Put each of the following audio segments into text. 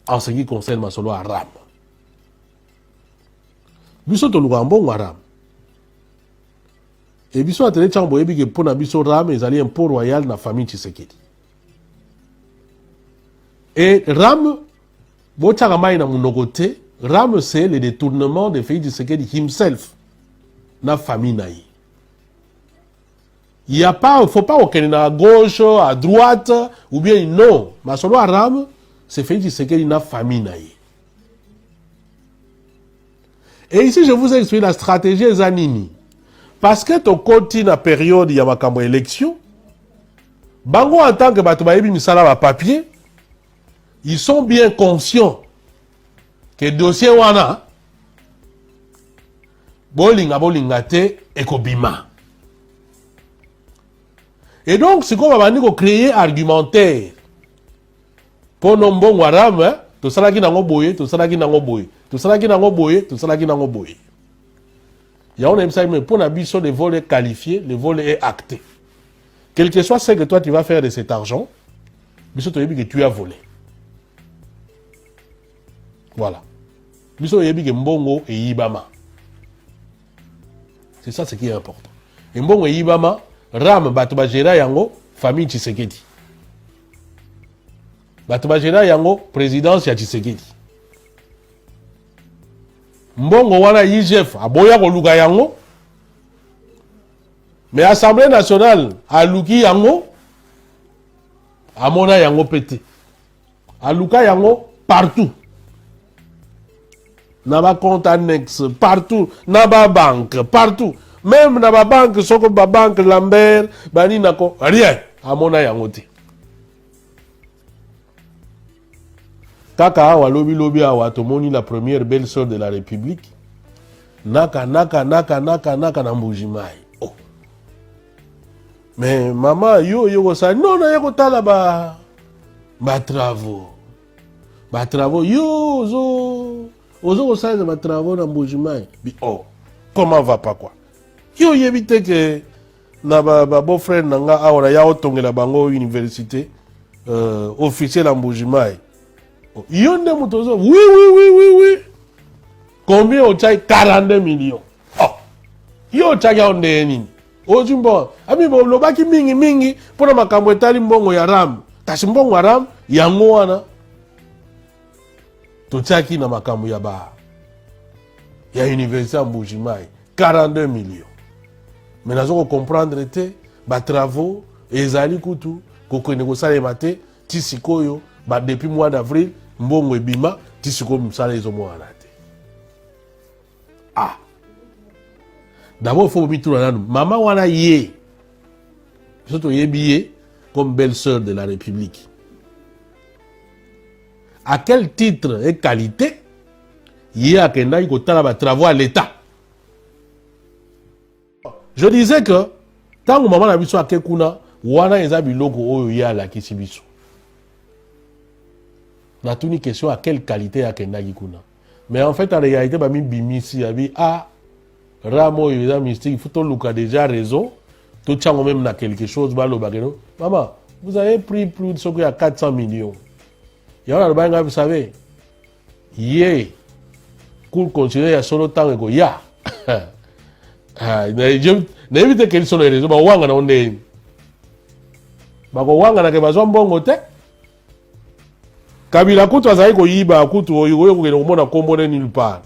en ce qui concerne ma solo Aram. Biso to luka mbongo Aram. Et biso a télé chambo ebi que pour na biso Ram ezali un port royal na famille Tshisekedi. Et Ram, bochakamai na munogote, Ram c'est le détournement de Félix Tshisekedi himself na famille naï. Il y a pas, faut pas aucun à gauche, à droite, ou bien non. Ma solo Ram, c'est Félix Tshisekedi na famille naï. Et ici, je vous ai expliqué la stratégie Zanini. Parce que tu continues la période, il y a ma élection. Bango, en tant que Batoubaïbi Misala papier, ils sont bien conscients que le dossier wana, bolingate et kobima. Et donc, c'est comme on va créer argumentaire. Pour nos bons Aram, tout ça qui n'a pas boyé, tout ça qui n'a pas boyé, tout ça qui n'a pas boyé, tout ça qui n'a pas boyé. Il y a un aime ça, mais pour l'ambition, le vol est qualifié, le vol est acté. Quel que soit ce que toi tu vas faire de cet argent, biso to yebi que tu as volé. Voilà. Biso yebi que mbongo et yibama. C'est ça ce qui est important. Et mbongo et yibama, ram batuba gera yango famille Tshisekedi. Batuba gera yango présidence ya Tshisekedi. Mbongo wana IGF aboya koluka yango. Mais Assemblée nationale a luki yango amona yango pété. A luka yango partout. Naba compte annexe partout, naba banque partout. Même naba banque soko ba banque Lambert bani nako rien amona yango te. Kaka awa lobi awa tomoni la première belle sœur de la République. Naka na Mbujimai. Oh. Mais maman yo ça non na yako tala ba travaux. Ba travaux yo ozo ça ba travaux na Mbujimai. Oh. Comment va pas quoi? Yo yebite que na ba beau-frère nanga awa ya otongela bango université officiel na Mbujimai. Yonde mutozo, oui. Combien au tchai 42 millions. Oh. Yo tchai ya onde nini. Ojumbo, ami bo lobaki mingi pona makambo etali mbongo ya Ram. Kasi mbongo ya Ram yango wana. To tchaki na makambo ya ba. Ya université Mbujimai 42 millions. Mais nazo comprendre te ba travaux ezali kutu ko négocier maté tisikoyo ba depuis mois d'avril mbongo ebima tisiko msala ezomwana te. Ah. D'abord il faut mitura nanu maman wana ye. Surtout yebiye comme belle-sœur de la République. À quel titre et qualité yé akenda ikotala ba travaux à l'État. Je disais que tant que maman na biso akekuna wana eza biloko oyo ya la kisibiso. On a toute une question à quelle qualité a Kendagi Kuna. Mais en fait, en réalité, bah, bimisi abi ah Ramo il mystique, il faut tout le déjà raison. Tout tient même na quelque chose bah le bagano. Maman, vous avez pris plus de ce qu'il y a 400 millions. Il y a un bagage, vous savez. Yé. Cool continuer à solo temps et go ya. N'évitez quelles sont les raisons. Bah wanga na onde. Bah wanga na ke bazwa mbongo te. Kabila kutu azali koyiba kutu oyo kokende komona kombone nulle part.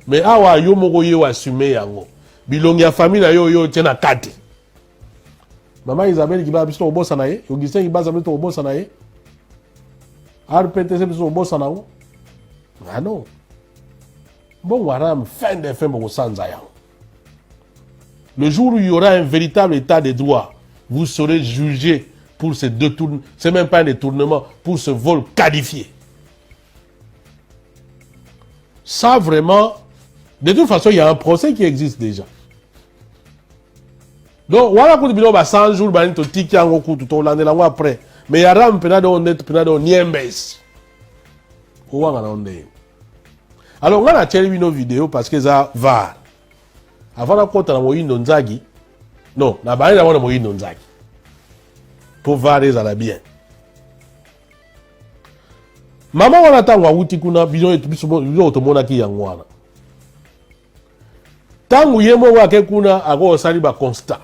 Mais awa yo moko ye assumer yango. Bilongi ya famille yo tena kati. Maman Isabelle qui va biso obosa na ye, Augustin qui baza biso obosa na ye. RPTC biso obosa na ngo. Ah non. Bon waram fin de fin mo sanza yango. Le jour où il y aura un véritable état de droit, vous serez jugé pour ce détournement, c'est même pas un détournement, pour ce vol qualifié. Ça vraiment, de toute façon, il y a un procès qui existe déjà. Donc, voilà quand il y a 100 jours, il y a un petit qui a un coup, tout le monde après. Mais il y a un peu de niembes. Alors, on a tiré une vidéo parce que ça va. Avant de compter dans Moïse Nzagi, non, on a parlé d'abord de Moïse Nzagi. Pour varier à la bien. Maman wana tango awuti kuna biso tomonaki yango wana. Tango yemo wake kuna ako osali ba constat.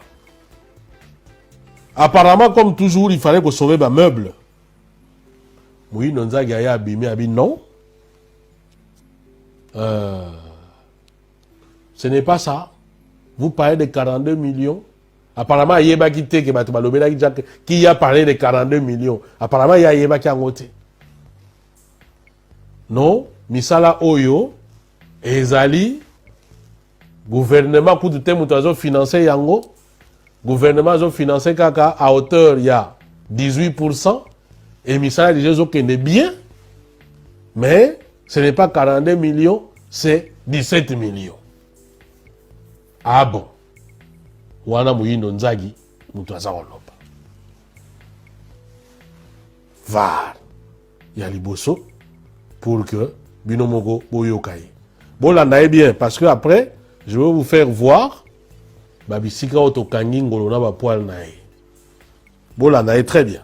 Apparemment comme toujours il fallait que sauver ba meuble. Moïno Nzagi aya abimi abi non. Ce n'est pas ça. Vous parlez de 42 millions. Apparemment, il y a qui a parlé de 42 millions. Apparemment, il y a qui a noté. Non, Misala Oyo, Ezali, gouvernement, pour tout le monde, financé Yango. Gouvernement a financé Kaka à hauteur, il y a 18%. Et Misala dit qu'il est bien. Mais ce n'est pas 42 millions, c'est 17 millions. Ah bon? Wana Moïno Nzagi, Moutouaza Oloba. VAR. Il y a Liboso pour que Binomogo Boyokaye. Bon, là, on bien, parce que après, je vais vous faire voir. Babisika Otokangi Ngolona Bapoal Nae. Bon, là, on très bien.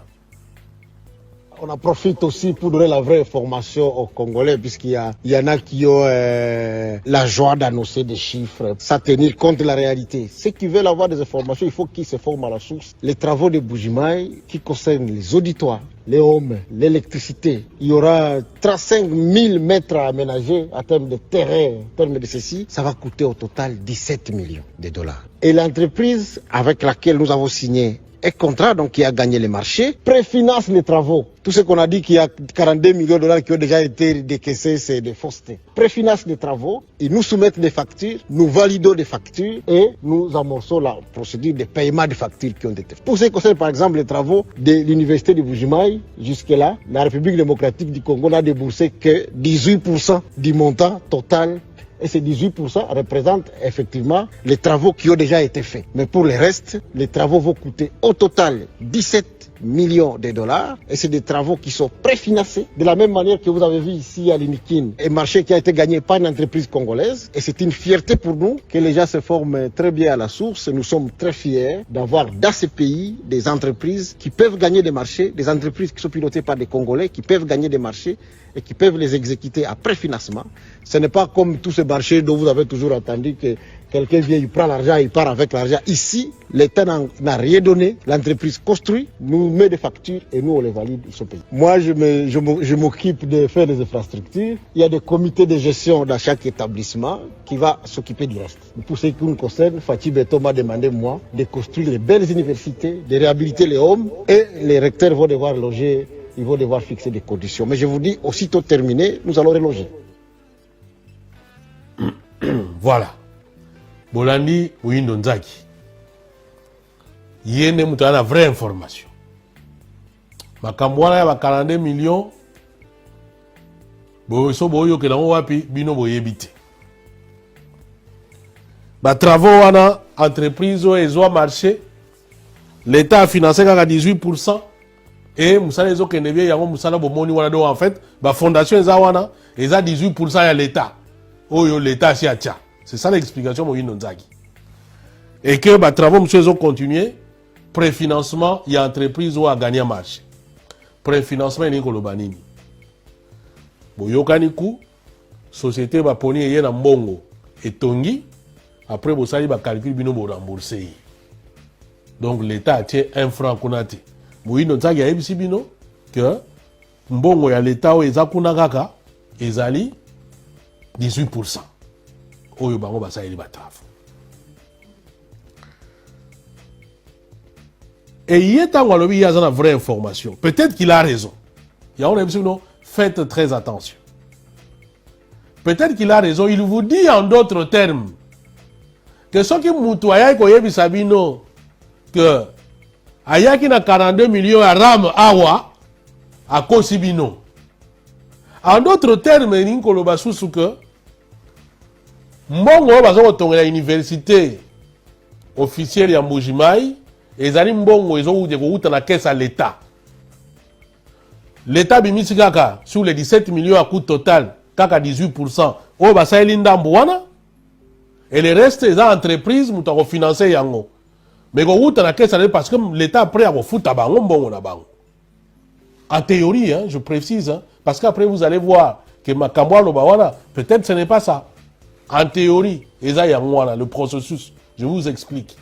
On en profite aussi pour donner la vraie information aux Congolais, puisqu'il y en a qui ont la joie d'annoncer des chiffres, sans tenir compte de la réalité. Ceux qui veulent avoir des informations, il faut qu'ils se forment à la source. Les travaux de Bujimaï, qui concernent les auditoires, les hommes, l'électricité, il y aura 35 000 mètres à aménager en termes de terrain, en termes de ceci. Ça va coûter au total 17 millions de dollars. Et l'entreprise avec laquelle nous avons signé un contrat, donc qui a gagné les marchés, préfinance les travaux. Tout ce qu'on a dit qu'il y a 42 millions de dollars qui ont déjà été décaissés, c'est des faussetés. Préfinance les travaux, ils nous soumettent des factures, nous validons des factures et nous amorçons la procédure de paiement des factures qui ont été faites. Pour ce qui concerne par exemple les travaux de l'université de Bujimaï, jusque-là, la République démocratique du Congo n'a déboursé que 18% du montant total. Et ces 18% représentent effectivement les travaux qui ont déjà été faits. Mais pour le reste, les travaux vont coûter au total 17 millions de dollars. Et c'est des travaux qui sont préfinancés. De la même manière que vous avez vu ici à Linikin, un marché qui a été gagné par une entreprise congolaise. Et c'est une fierté pour nous que les gens se forment très bien à la source. Nous sommes très fiers d'avoir dans ce pays des entreprises qui peuvent gagner des marchés, des entreprises qui sont pilotées par des Congolais, qui peuvent gagner des marchés et qui peuvent les exécuter à préfinancement. Ce n'est pas comme tous ces marchés dont vous avez toujours entendu que quelqu'un vient, il prend l'argent, il part avec l'argent. Ici, l'État n'a rien donné. L'entreprise construit, nous met des factures et nous, on les valide, ils sont payés. Moi, je m'occupe de faire des infrastructures. Il y a des comités de gestion dans chaque établissement qui va s'occuper du reste. Pour ce qui nous concerne, Fatih Beto m'a demandé, moi, de construire de belles universités, de réhabiliter les hommes et les recteurs vont devoir loger. Ils vont devoir fixer des conditions. Mais je vous dis, aussitôt terminé, nous allons reloger. Voilà. Bolandi Moïno Nzagi. Yene muta la vraie information. Makambwana ya 42 millions. Boso boyo ke nango wapi bino boyebite. Ba travaux wana entreprise ezo marché. L'État a financé à 18%. Et Moussala Ezo Kenevie, Yango Moussala Bomoni Wanado, en fait, la fondation Ezawana, ils a 18% à l'État. Oh, l'État, c'est ça l'explication, Moïno Nzagi. Et que, bah, travaux, monsieur Ezo continué, préfinancement, il y a entreprise où a gagné un marché. Préfinancement, il y a Kolobanini. Boyokaniku, société, bah, poni, il y a Mbongo, et Tongi, après, vous savez, bah, calcul, bino, vous remboursez. Donc, l'État a tiré 1 franc konate. Moïno Nzagi a ebisi bino que mbongo ya l'État o ezakuna kaka ezali 18%. Oyo bango basaeli batravo. Et il est en il y a une vraie information. Peut-être qu'il a raison. Il y a une non, faites très attention. Peut-être qu'il a raison. Il vous dit en d'autres termes que ce qui moutoya ko yebisa bino que ayaki na 42 millions à ram awa à Kosibino. En d'autres termes, ni koloba susu que mbongo bazo tongela université officielle ya Mbujimayi ezali mbongo ezo uje ko uta na caisse à l'État. L'État bimisi kaka sur les 17 millions à coût total kaka 18%. O basaeli ndambo wana et le reste est entreprise mutako financer yango. Mais parce que l'État est prêt à vous foutre à bango, bon, on a bango. En théorie, hein, je précise, hein, Parce qu'après, vous allez voir que Makamwa Lobawana, peut-être ce n'est pas ça. En théorie, le processus, je vous explique.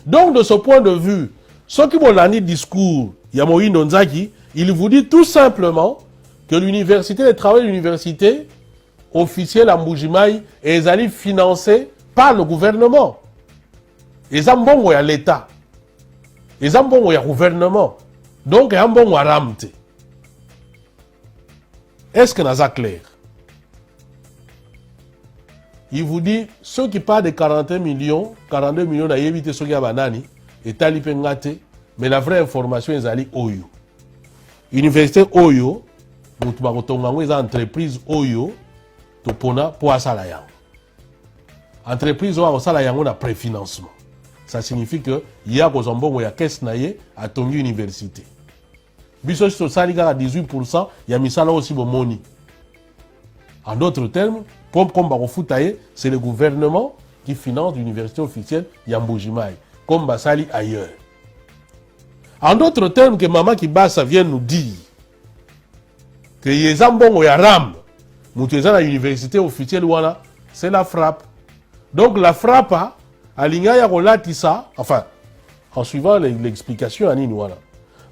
Donc, de ce point de vue, ceux qui vont l'année discours, Yamoï Nonzaki, il vous dit tout simplement que l'université, les travaux de l'université officielle à Mbujimaï, est financés par le gouvernement. Ils ont bon à l'État. Ils ont bon au gouvernement. Donc, ils ont bon à Ramte. Est-ce que c'est clair? Il vous dit, ceux qui parlent de 42 millions à éviter ceux qui ont banani, et talipengate, mais la vraie information est allée Oyo. Université Oyo, vous avez une entreprise Oyo, topona pour asalayan. Entreprise Oyo asalayan on a préfinancement. Ça signifie que il y a des gens qui ont caisse naie à ton université. Biso sur ça, à 18%, il y a mis ça là aussi bon money. En d'autres termes, comme Barofoutaye, c'est le gouvernement qui finance l'université officielle Yamboujimaï, comme Basali ailleurs. En d'autres termes, que Maman Kibasa vient nous dire que les ambons ya ram, moutezan à l'université officielle wana, c'est la frappe. Donc la frappe, à l'ingaya ça, enfin, en suivant l'explication à Nini-wana.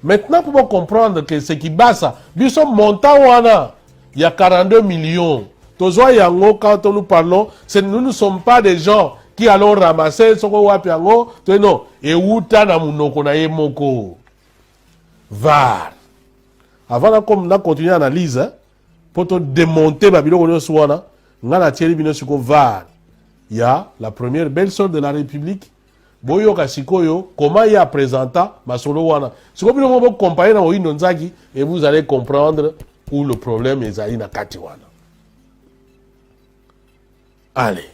Maintenant, pour comprendre que ce qui base, nous sommes montant wana, il y a 42 millions. Tozoa yango, quand nous parlons, nous ne sommes pas des gens qui allons ramasser ce qu'on va faire. Non, et outa na munoko na yemoko. VAR. Avant de continuer l'analyse, pour te démonter ma bilo swana, ngana tieli bino suko VAR. Il y a la première belle-sœur de la République. Boyo Kasikoyo, comment il y a présenté Masolo Wana. Si vous pouvez comparer dans Nonzaki et vous allez comprendre où le problème est à Katiwana. Allez.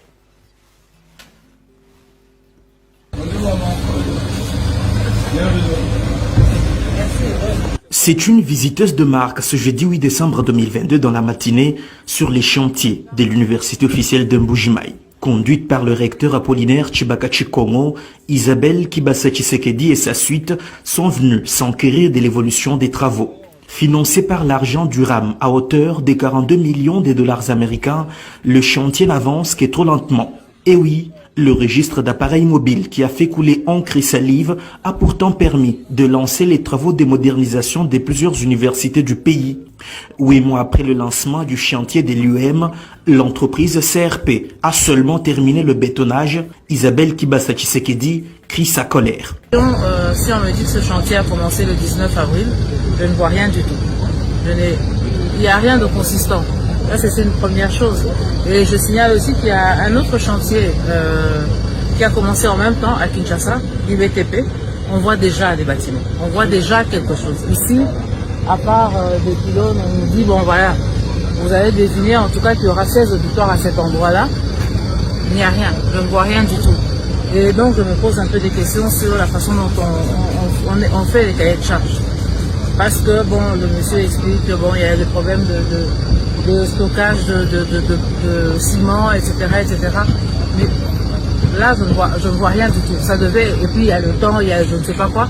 C'est une visiteuse de marque ce jeudi 8 décembre 2022 dans la matinée sur les chantiers de l'université officielle de Mbujimaï. Conduite par le recteur Apollinaire Tshibaka Chikongo, Isabelle Kibasa Tshisekedi et sa suite sont venus s'enquérir de l'évolution des travaux. Financé par l'argent du RAM à hauteur de 42 millions de dollars américains, le chantier n'avance que trop lentement. Et oui, le registre d'appareils mobiles qui a fait couler encre et salive a pourtant permis de lancer les travaux de modernisation de plusieurs universités du pays. 8 mois après le lancement du chantier de l'UM, l'entreprise CRP a seulement terminé le bétonnage. Isabelle Kibasa Tshisekedi crie sa colère. Si on me dit que ce chantier a commencé le 19 avril, je ne vois rien du tout. Il n'y a rien de consistant. Ça, c'est une première chose. Et je signale aussi qu'il y a un autre chantier qui a commencé en même temps à Kinshasa, l'IBTP. On voit déjà des bâtiments. On voit déjà quelque chose. Ici, à part des pylônes, on nous dit, bon voilà, vous avez désigné en tout cas qu'il y aura 16 auditoires à cet endroit-là. Il n'y a rien. Je ne vois rien du tout. Et donc, je me pose un peu des questions sur la façon dont on fait les cahiers de charges. Parce que, bon, le monsieur explique que, bon, il y a des problèmes de stockage de ciment, etc., etc. Mais là, je ne vois rien du tout. Ça devait, et puis il y a le temps, il y a je ne sais pas quoi.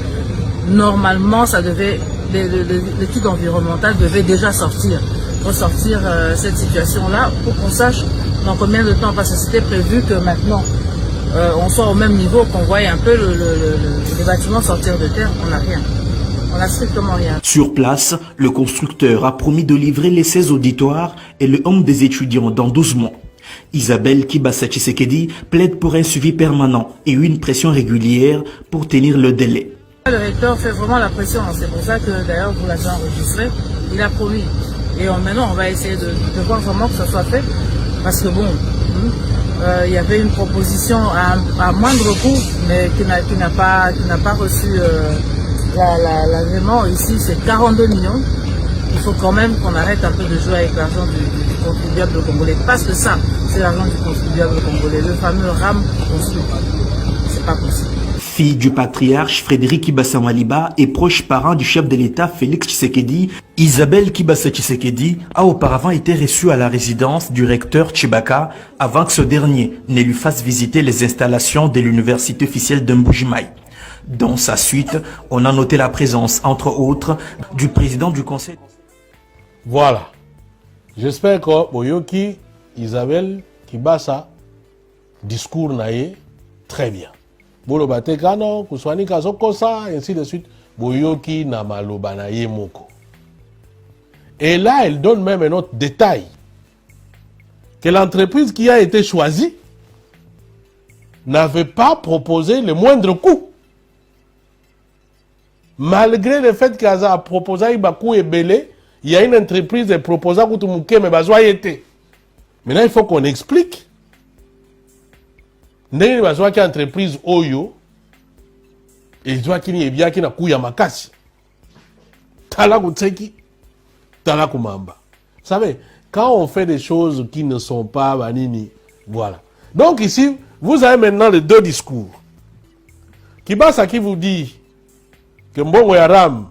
Normalement, ça devait, l'étude environnementale devait déjà ressortir cette situation-là pour qu'on sache dans combien de temps, parce que c'était prévu que maintenant, on soit au même niveau, qu'on voie un peu les bâtiments sortir de terre. On n'a rien. On n'a strictement rien. Sur place, le constructeur a promis de livrer les 16 auditoires et le homme des étudiants dans 12 mois. Isabelle Kibasa Tshisekedi plaide pour un suivi permanent et une pression régulière pour tenir le délai. Le recteur fait vraiment la pression. C'est pour ça que d'ailleurs vous l'avez enregistré. Il a promis. Et maintenant, on va essayer de voir vraiment que ça soit fait. Parce que bon, il y avait une proposition à moindre coût, mais qui n'a pas reçu l'agrément. Ici, c'est 42 millions. Il faut quand même qu'on arrête un peu de jouer avec l'argent du contribuable congolais. Parce que ça, c'est l'argent du contribuable congolais. Le fameux RAM construit. C'est pas possible. Fille du patriarche Frédéric Kibasa Maliba et proche parent du chef de l'État Félix Tshisekedi, Isabelle Kibasa Tshisekedi a auparavant été reçue à la résidence du recteur Tshibaka avant que ce dernier ne lui fasse visiter les installations de l'université officielle de Mbujimaï. Dans sa suite, on a noté la présence, entre autres, du président du conseil. Voilà. J'espère que Boyoki, Isabelle, Kibasa, discours naïe, très bien. Bolo Batekano, Kuswani Kazokosa, ainsi de suite. Boyoki Namaloba naïe moko. Et là, elle donne même un autre détail. Que l'entreprise qui a été choisie n'avait pas proposé le moindre coût. Malgré le fait qu'elle a proposé un coût belé, il y a une entreprise qui a proposé un coût mais besoin été. Maintenant, il faut qu'on explique. Il y a une entreprise Oyo, et il doit qu'il y ait bien qu'il y ait un coût yamakasi. Tala kutseki, tala kumamba. Vous savez, quand on fait des choses qui ne sont pas banini, voilà. Donc ici, vous avez maintenant les deux discours. Kibasa qui vous dit que Mbongo Yaram,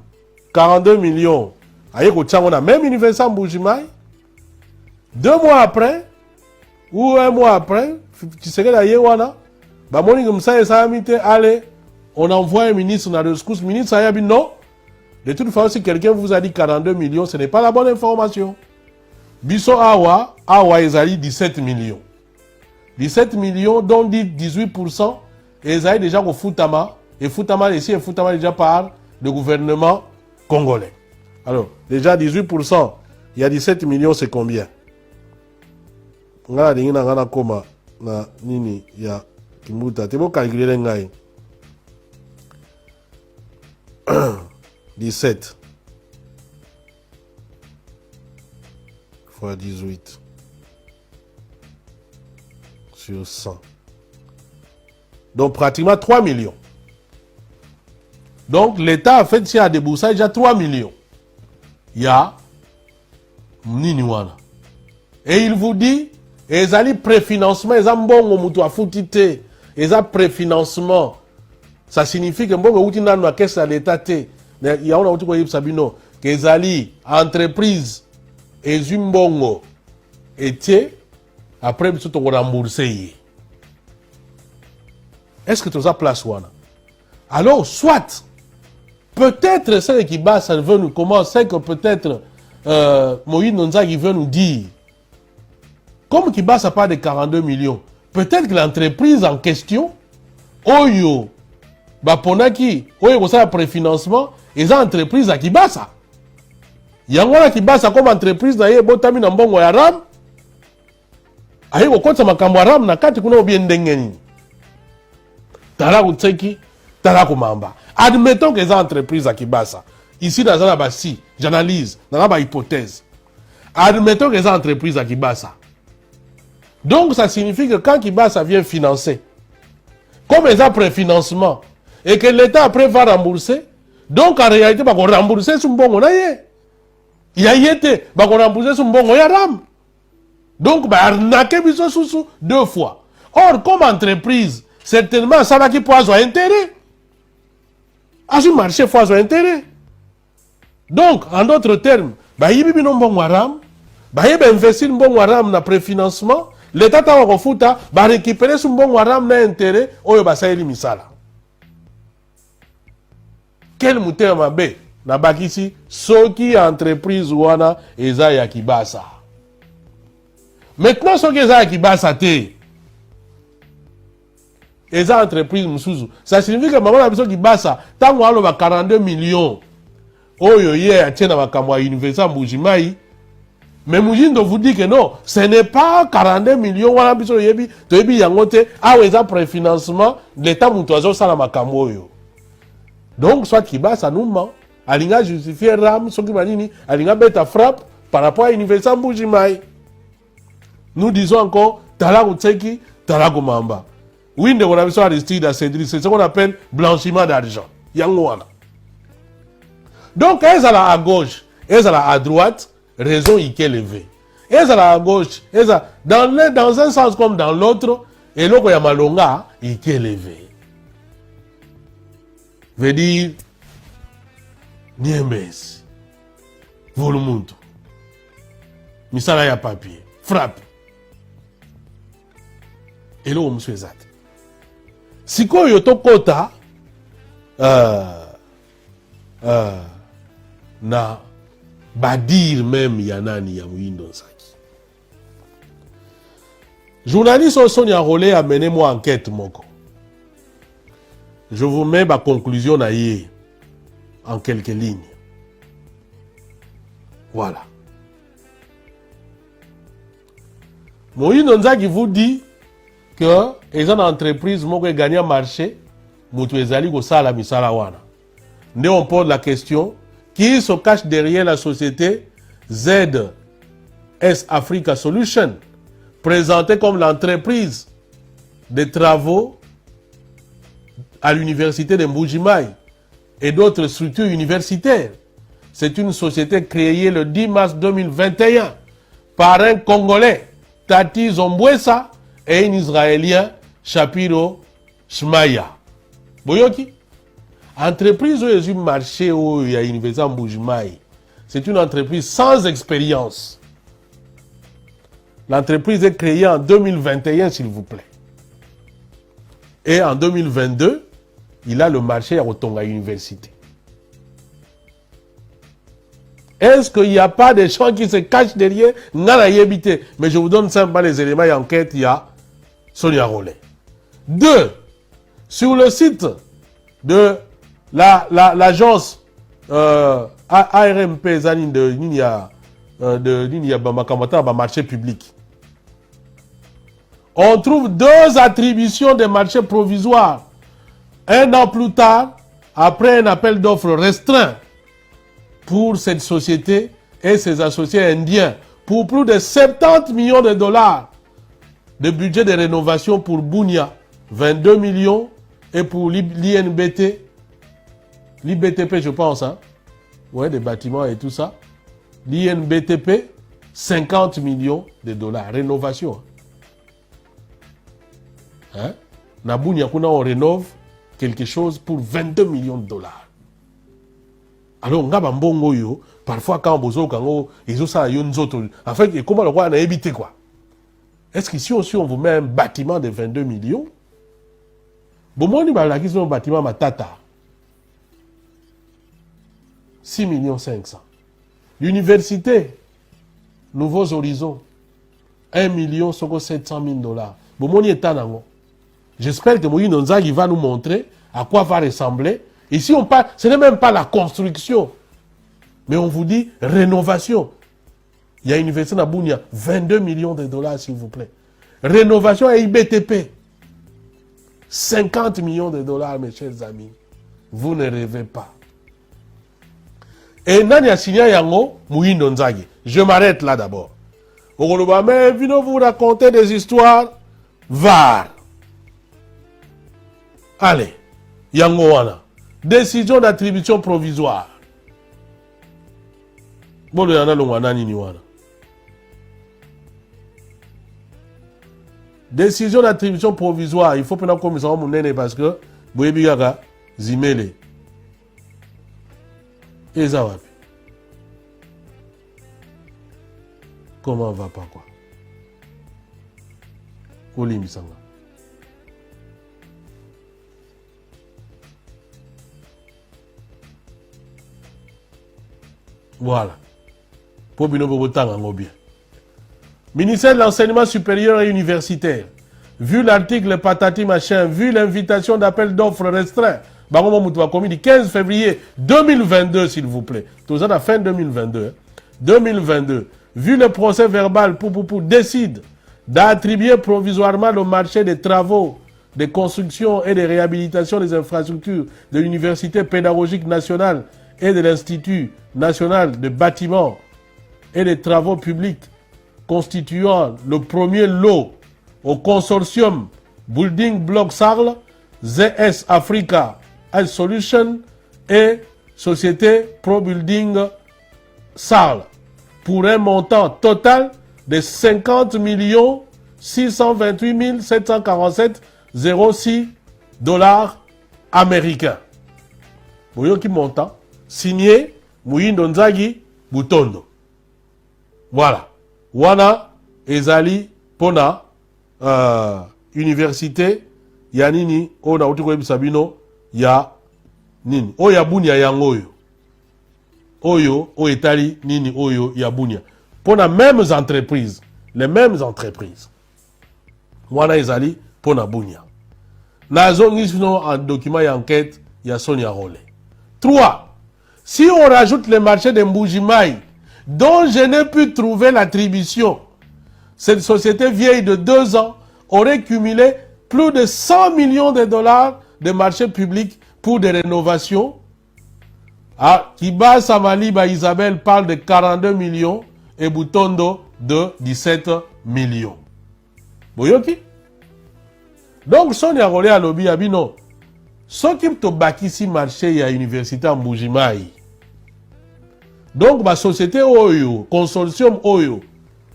42 millions, on a même université en Mbujimai. 2 mois après, ou 1 mois après, tu sais que la Yewana, allez, on envoie un ministre dans le rescousse. Ministre Ayabi, non. De toute façon, si quelqu'un vous a dit 42 millions, ce n'est pas la bonne information. Bisso Awa, Ezali 17 millions. 17 millions, dont dit 18%, Ezali déjà au Foutama, et Foutama ici, et Foutama déjà par le gouvernement congolais. Alors, déjà 18%, il y a 17 millions, c'est combien? Nga dingi na ngana koma na nini ya kimuta. Tebo calculer ngai. 17 fois 18 sur 100. Donc pratiquement 3 millions. Donc l'État a fait, si a déboursé déjà 3 millions. Il y a Niniwana. Et il vous dit, ils ont préfinancement, ils ont bon mutu afutite, ils ont préfinancement. Ça signifie que bon outil dans la caisse de l'État il y a un outil qui sabino que ils ont entreprise et zumbongo et après ils sont remboursés. Est-ce que tu as place wana? Alors soit peut-être ceux qui bas ça veut nous commencer que peut-être Moïse Nonza qui veut nous dire comme Kibasa pas de 42 millions, peut-être que l'entreprise en question, Oyo, Baponaki, Oyo, ça préfinancement, et ça entreprise à Kibasa. Yangwana Kibasa comme entreprise, naye botami na mbongo ya ram, aye kokota makambo ya ram na kati kuna obien ndengeni. Tala kutseki, tala kumamba. Admettons que ça entreprise à Kibasa. Ici dans la basi, j'analyse, dans la hypothèse. Admettons que ça entreprise à Kibasa. Donc, ça signifie que quand Kibasa vient financer, comme ils ont préfinancement, et que l'État après va rembourser, donc en réalité, il va rembourser son bon naye. Il y a été, il va rembourser son bon yaram. Donc, il va arnaquer sous 2 fois. Or, comme entreprise, certainement, ça va qui peut avoir intérêt. À ce marché, il faut avoir intérêt. Donc, en d'autres termes, il y a un bon yaram, il y a investir un bon yaram dans le préfinancement. L'État va récupérer son bon waram na intérêt oyo basaeli misala. Quel mouteur mabe na bakisi soki entreprise wana eza ya Kibasa. Maintenant soki eza ya Kibasa te. Eza entreprise musuzu. Ça signifie que maman na biso Kibasa tango aloba 42 millions oyo ye atiena makambo ya université Mbujimai. Mais Moujindo vous dit que non, ce n'est pas 42 millions, wana biso yebi, to yebi yangote, aweza préfinancement, l'État moutoizo sala makambo yo. Donc, soit Kibasa nous ment, alinga justifier ram, soki manini, alinga beta frappe, par rapport à l'université Mbujimai. Nous disons encore, tala kutseki, tala kumamba. Oui, on a besoin d'Aristide à Cédric, c'est ce qu'on appelle blanchiment d'argent. Yango wana. Donc, elles sont à gauche, elles sont à droite, raison y est élevée. Et ça à gauche, et ça dans un sens comme dans l'autre, et l'autre y a malonga, y est élevé. Veut dire, niembes, volumuntu, misala ya papier, frappe. Et là, on me fait ça. Si quoi yoto kota, na badir même yanani ya Mwindo Nsaki. Journaliste Sonia Rolé a mené moi enquête, moko. Je vous mets ma conclusion ailleurs, en quelques lignes. Voilà. Moïse Nonzaki vous dit que les entreprises qui gagné un marché, on pose la question, qui se cache derrière la société ZS Africa Solution, présentée comme l'entreprise de travaux à l'université de Mbuji-Mayi et d'autres structures universitaires. C'est une société créée le 10 mars 2021 par un Congolais, Tati Zombwesa, et un Israélien, Shapiro Shmaya. Boyoki, entreprise où il y a un marché où il y a une université de Mbuji-Mayi, c'est une entreprise sans expérience. L'entreprise est créée en 2021, s'il vous plaît. Et en 2022, il a le marché à Otonga Université. Est-ce qu'il n'y a pas des gens qui se cachent derrière? Mais je vous donne simplement les éléments d'enquête. Il y a Sonia Rolé. 2. Sur le site de l'agence ARMP de Ninia Bamakamata, marché public, on trouve 2 attributions des marchés provisoires. Un an plus tard, après un appel d'offres restreint pour cette société et ses associés indiens, pour plus de 70 millions de dollars de budget de rénovation pour Bunia, 22 millions, et pour l'INBT, l'IBTP je pense, hein? Ouais, des bâtiments et tout ça, l'INBTP, 50 millions de dollars, rénovation. Hein? Na Bunia, on rénove quelque chose pour 22 millions de dollars. Alors, parfois, quand on ils ont ça, en fait, comment le roi a évité quoi? Est-ce qu'ici aussi, on vous met un bâtiment de 22 millions? Bon, moi, on a un bâtiment Matata. 6 millions 500. L'université, Nouveaux Horizons, 1 million 700 000 dollars. Bon, moi, on est en j'espère que Moïse Nonzaki va nous montrer à quoi va ressembler. Ici, on parle, ce n'est même pas la construction, mais on vous dit rénovation. Il y a une université à Bunia, 22 millions de dollars, s'il vous plaît. Rénovation à IBTP, 50 millions de dollars, mes chers amis. Vous ne rêvez pas. Et Nani a signé Yango, Moïse Nonzaki. Je m'arrête là d'abord. Mais venez vous raconter des histoires var. Allez, Yango Wana. Décision d'attribution provisoire. Bon, il y en a le ni wana. Décision d'attribution provisoire. Il faut prendre comme ça parce que Boyebigaga, Zimele. Et ça va. Comment on va pas quoi? Kolimisanga. Voilà. Pour bien. Ministère de l'enseignement supérieur et universitaire. Vu l'article patati machin, vu l'invitation d'appel d'offres restreint, du 15 février 2022, s'il vous plaît. Tout ça à la fin 2022. 2022. Vu le procès verbal, décide d'attribuer provisoirement le marché des travaux, de construction et de réhabilitation des infrastructures de l'Université pédagogique nationale et de l'Institut national de bâtiments et des travaux publics constituant le premier lot au consortium Building Block Sarl, ZS Africa Solution et Société Pro Building Sarl pour un montant total de 50 628 747,06 dollars américains. Vous voyez qui montant? Signé Moïse Nonzaki Butondo. Voilà. Wana ezali pona université ya nini ona uti sabino ya nini oya Bunia yango oyo. Oyo etali nini oyo ya Bunia. Pona mêmes entreprises, les mêmes entreprises. wana ezali pona bunya nazongisi en document et enquête ya Sonia Rollet. 3. Si on rajoute le marché de Mbuji-Mayi, dont je n'ai pu trouver l'attribution, cette société vieille de 2 ans aurait cumulé plus de 100 millions de dollars de marché public pour des rénovations. Ah, Kibasa Maliba Isabelle parle de 42 millions et Butondo de 17 millions. Boyoki? Donc, Sonia Rollet a lobby à bino. Ce qui te bakisi marché à l'université en Mbuji-Mayi. Donc, ma société Oyo, consortium Oyo,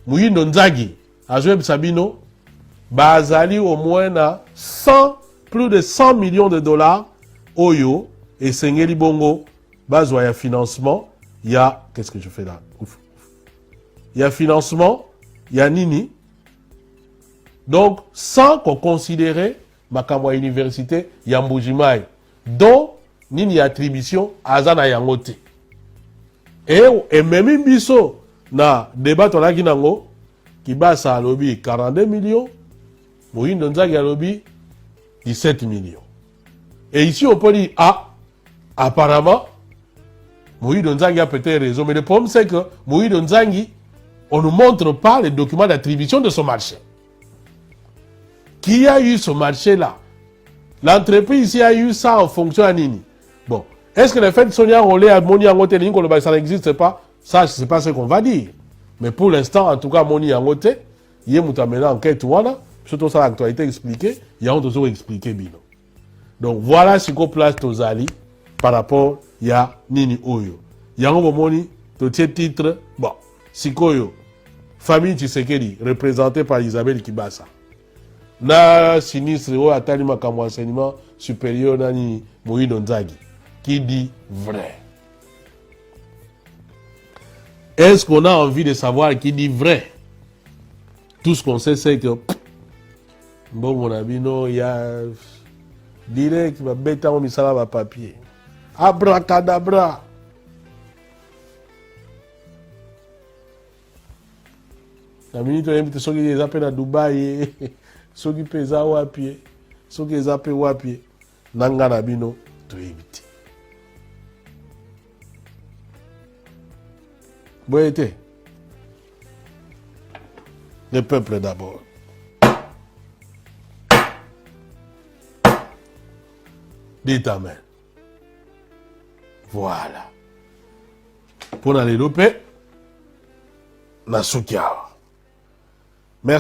Muyindo Nzagi, Azweb Sabino, bazali au moins na 100, plus de 100 millions de dollars Oyo, et Sengeli Bongo, bazwa ya financement, il y a, qu'est-ce que je fais là? Ouf. Il y a financement, il y a Nini. Donc, sans qu'on considère Makamwa Université, il y a Mbuji-Mayi, dont Nini attribution à Zana Yangote. Et même biso na débat on a kinango qui base à lobby 42 millions, Moïse Nzagi a lobby 17 millions. Et ici on peut dire apparemment Moïse Nzagi a peut-être raison, mais le problème c'est que Moïse Nzagi, on ne montre pas les documents d'attribution de son marché. Qui a eu ce marché-là? L'entreprise ici a eu ça en fonction à Nini. Bon. Est-ce que le fait de Sonia Rollet à Moni Angote, ça n'existe pas? Ça, c'est pas ce qu'on va dire. Mais pour l'instant, en tout cas, Moni Angote, il y a une enquête, surtout ça, l'actualité expliquée, il y a toujours expliqué, bino. Donc voilà ce qu'on place aux alliés par rapport à Nini Oyo. Il y a un moment, tout ce titre, bon, Sikoyo, famille Tshisekedi, représentée par Isabelle Kibasa. Na sinistre, ou Atalima comme enseignement supérieur, Nani Moïse Nzagi. Qui dit vrai? Est-ce qu'on a envie de savoir qui dit vrai? Tout ce qu'on sait, c'est que bon, mon ami, non, il y a direct, ma bête en misala ma papier. Abracadabra. La minute, on a ceux qui les appellent à Dubaï, ceux qui pèsent à Wapie, ceux qui les appellent Wapie, Nangana Bino, tout éviter. Bon été. Le peuple d'abord. Dites amen. Voilà. Pour aller louper, na soukiawa.